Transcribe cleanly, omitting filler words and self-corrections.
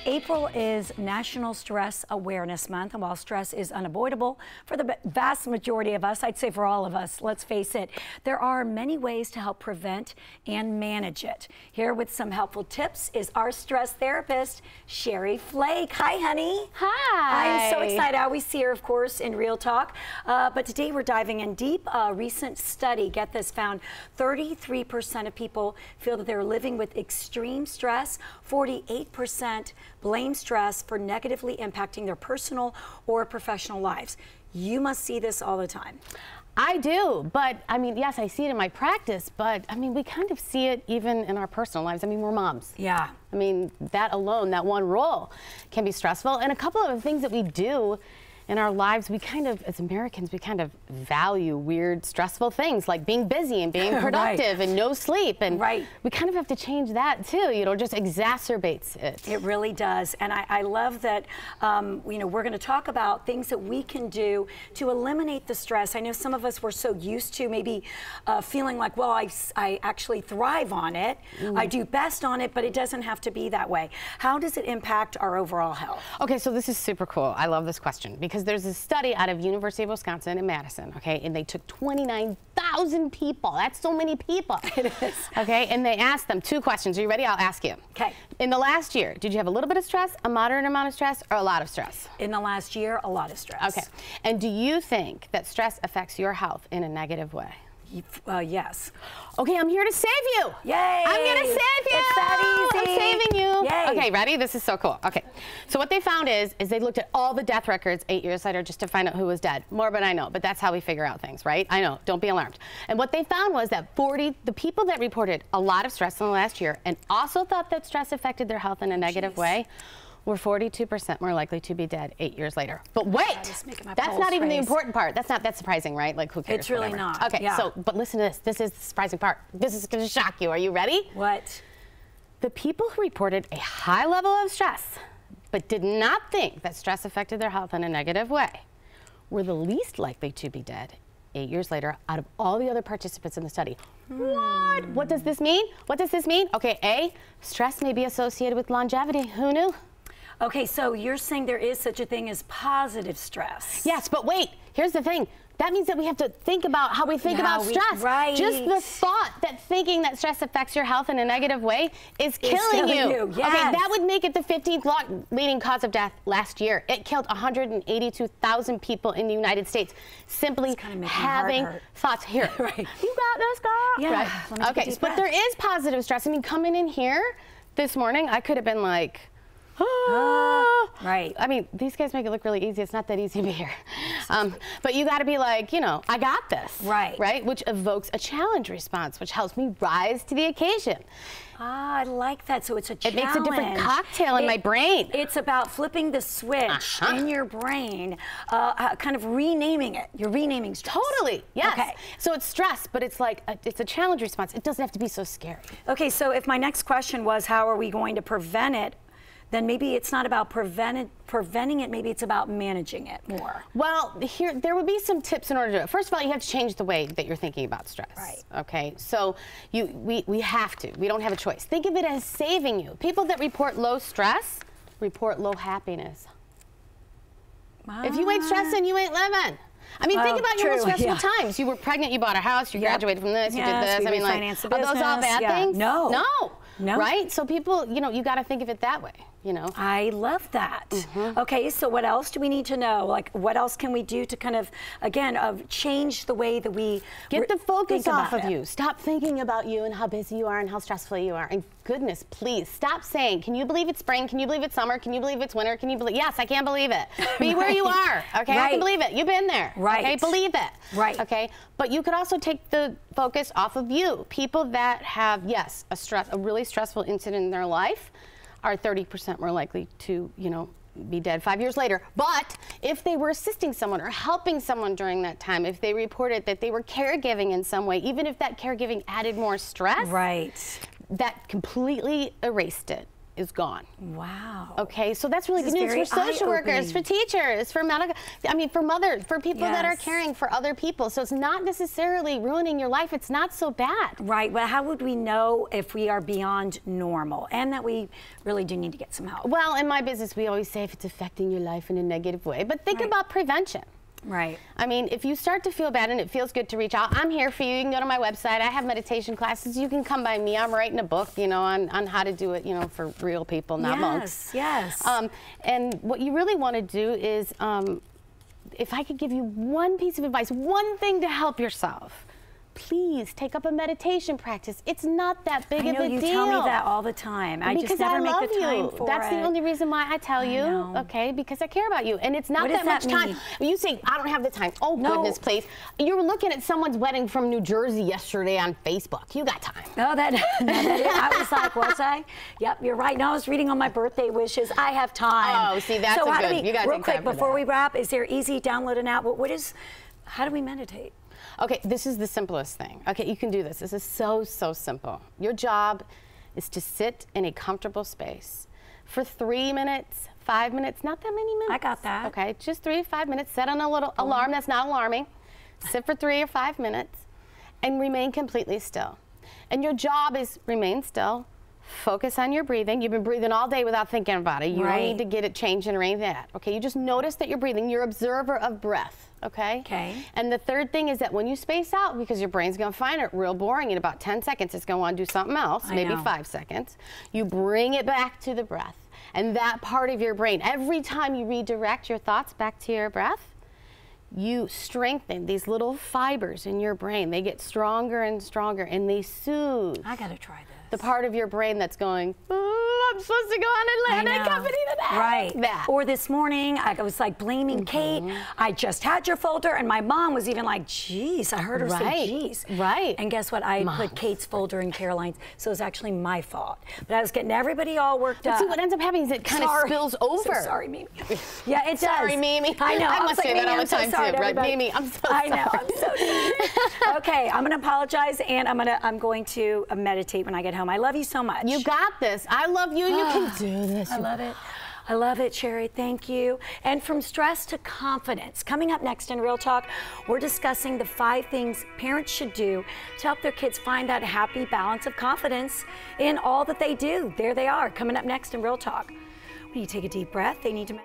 April is National Stress Awareness Month, and while stress is unavoidable for the vast majority of us, I'd say for all of us, let's face it, there are many ways to help prevent and manage it. Here with some helpful tips is our stress therapist, Cheri Flake. Hi, honey. Hi. I'm so excited. I always see her, of course, in Real Talk, but today we're diving in deep. A recent study, get this, found 33% of people feel that they're living with extreme stress. 48% blame stress for negatively impacting their personal or professional lives. You must see this all the time. I do, but I mean, yes, I see it in my practice, but I mean, we kind of see it even in our personal lives. I mean, we're moms. Yeah. I mean, that alone, that one role can be stressful. And a couple of the things that we do in our lives, we kind of, as Americans, we kind of value weird, stressful things like being busy and being productive and no sleep. And we kind of have to change that too, you know, just exacerbates it. It really does. And I love that, you know, we're going to talk about things that we can do to eliminate the stress. I know some of us were so used to maybe feeling like, well, I actually thrive on it. I do best on it, but it doesn't have to be that way. How does it impact our overall health? Okay, so this is super cool. I love this question because there's a study out of University of Wisconsin in Madison, okay, and they took 29,000 people. That's so many people. It is. Okay, and they asked them two questions. Are you ready? I'll ask you. Okay. In the last year, did you have a little bit of stress, a moderate amount of stress, or a lot of stress? In the last year, a lot of stress. Okay, and do you think that stress affects your health in a negative way? Yes. Okay, I'm here to save you. Yay! I'm gonna save you. It's that easy. I'm saving you. Yay. Okay, ready? This is so cool. Okay, so what they found is they looked at all the death records 8 years later just to find out who was dead. Morbid, I know, but that's how we figure out things, right? I know. Don't be alarmed. And what they found was that the people that reported a lot of stress in the last year and also thought that stress affected their health in a negative way were 42% more likely to be dead 8 years later. But wait, that's not even the important part. That's not that surprising, right? Like, who cares? It's really not. Okay, so, but listen to this. This is the surprising part. This is gonna shock you. Are you ready? What? The people who reported a high level of stress, but did not think that stress affected their health in a negative way, were the least likely to be dead 8 years later out of all the other participants in the study. What? What does this mean? What does this mean? Okay, A, stress may be associated with longevity. Who knew? Okay, so you're saying there is such a thing as positive stress. Yes, but wait, here's the thing. That means that we have to think about how we think about stress. Right. Just the thought that thinking that stress affects your health in a negative way is killing you. Yes. Okay, that would make it the 15th leading cause of death last year. It killed 182,000 people in the United States simply having thoughts. Here, you got this, girl. Yeah. Right. Okay, but there is positive stress. I mean, coming in here this morning, I could have been like, right. I mean, these guys make it look really easy. It's not that easy to be here. But you got to be like, you know, I got this. Right. Right? Which evokes a challenge response, which helps me rise to the occasion. Ah, I like that. So it's a challenge. It makes a different cocktail in my brain. It's about flipping the switch in your brain, kind of renaming it. You're renaming stress. Totally. Yes. Okay. So it's stress, but it's like it's a challenge response. It doesn't have to be so scary. Okay. So if my next question was, how are we going to prevent it? Then maybe it's not about preventing it, maybe it's about managing it more. Well, there would be some tips in order to do it. First of all, you have to change the way that you're thinking about stress. Right. Okay, so we have to. We don't have a choice. Think of it as saving you. People that report low stress report low happiness. If you ain't stressing, you ain't living. I mean, think about your most stressful times. You were pregnant, you bought a house, you graduated from this, you did this. I mean, like, are those all bad things? No. No. Right? So people, you know, you got to think of it that way, you know. I love that. Okay, so what else do we need to know? Like, what else can we do to kind of, again, change the way that we get the focus off of you. Stop thinking about you and how busy you are and how stressful you are. And goodness, please, stop saying, can you believe it's spring? Can you believe it's summer? Can you believe it's winter? Can you believe, yes, I can't believe it. Be where you are, okay? I can believe it. You've been there. Right. Okay, believe it. Right. Okay, but you could also take the focus off of you. People that have, yes, a really stressful incident in their life are 30% more likely to, you know, be dead 5 years later. But if they were assisting someone or helping someone during that time, if they reported that they were caregiving in some way, even if that caregiving added more stress, right, that completely erased it. is gone. Wow. Okay, so that's really good news for social workers, for teachers, for medical, I mean, for mothers, for people that are caring for other people. So it's not necessarily ruining your life. It's not so bad. Right. Well, how would we know if we are beyond normal and that we really do need to get some help? Well, in my business, we always say if it's affecting your life in a negative way, but think about prevention. Right. I mean, if you start to feel bad and it feels good to reach out, I'm here for you. You can go to my website. I have meditation classes. You can come by me. I'm writing a book, you know, on how to do it, you know, for real people, not monks. Yes. And what you really want to do is, if I could give you one piece of advice, one thing to help yourself, please take up a meditation practice. It's not that big of a deal. You tell me that all the time. I just never make the time for it. That's the only reason why I tell you, okay? Because I care about you. And it's not that much time. You say, I don't have the time. Oh, goodness, please. You were looking at someone's wedding from New Jersey yesterday on Facebook. You got time. Oh, I was like, was I? Yep, you're right. No, I was reading on my birthday wishes. I have time. Oh, see, that's so good. You got to real quick, before we wrap, is there easy download an app? How do we meditate? Okay, this is the simplest thing. Okay, you can do this. This is so, so simple. Your job is to sit in a comfortable space for 3 minutes, 5 minutes, not that many minutes. I got that. Okay, just 3 to 5 minutes. Set on a little alarm that's not alarming. Sit for 3 or 5 minutes and remain completely still. And your job is remain still. Focus on your breathing. You've been breathing all day without thinking about it. You don't need to get it changing or anything like that. Okay, you just notice that you're breathing. You're observer of breath. Okay? Okay. And the third thing is that when you space out, because your brain's going to find it real boring in about 10 seconds, it's going to want to do something else, maybe 5 seconds. You bring it back to the breath. And that part of your brain, every time you redirect your thoughts back to your breath, you strengthen these little fibers in your brain. They get stronger and stronger, and they soothe. I got to try this. The part of your brain that's going, oh, I'm supposed to go on Atlantic Company today. Right. That. Or this morning, I was like blaming Kate. I just had your folder, and my mom was even like, geez, I heard her say geez. Right. And guess what? I put Kate's folder in Caroline's, so it was actually my fault. But I was getting everybody all worked up. See, what ends up happening is it kind of spills over. So sorry, Mimi. Yeah, it does. Sorry, Mimi. I know. I must say that all the time, too, right? Everybody. Mimi, I'm so sorry. I know. I'm so sorry. Okay, I'm going to apologize, and I'm going to meditate when I get home. I love you so much. You got this. I love you. You can do this. I love it. I love it, Cheri. Thank you. And from stress to confidence. Coming up next in Real Talk, we're discussing the 5 things parents should do to help their kids find that happy balance of confidence in all that they do. There they are, coming up next in Real Talk. When you take a deep breath, they need to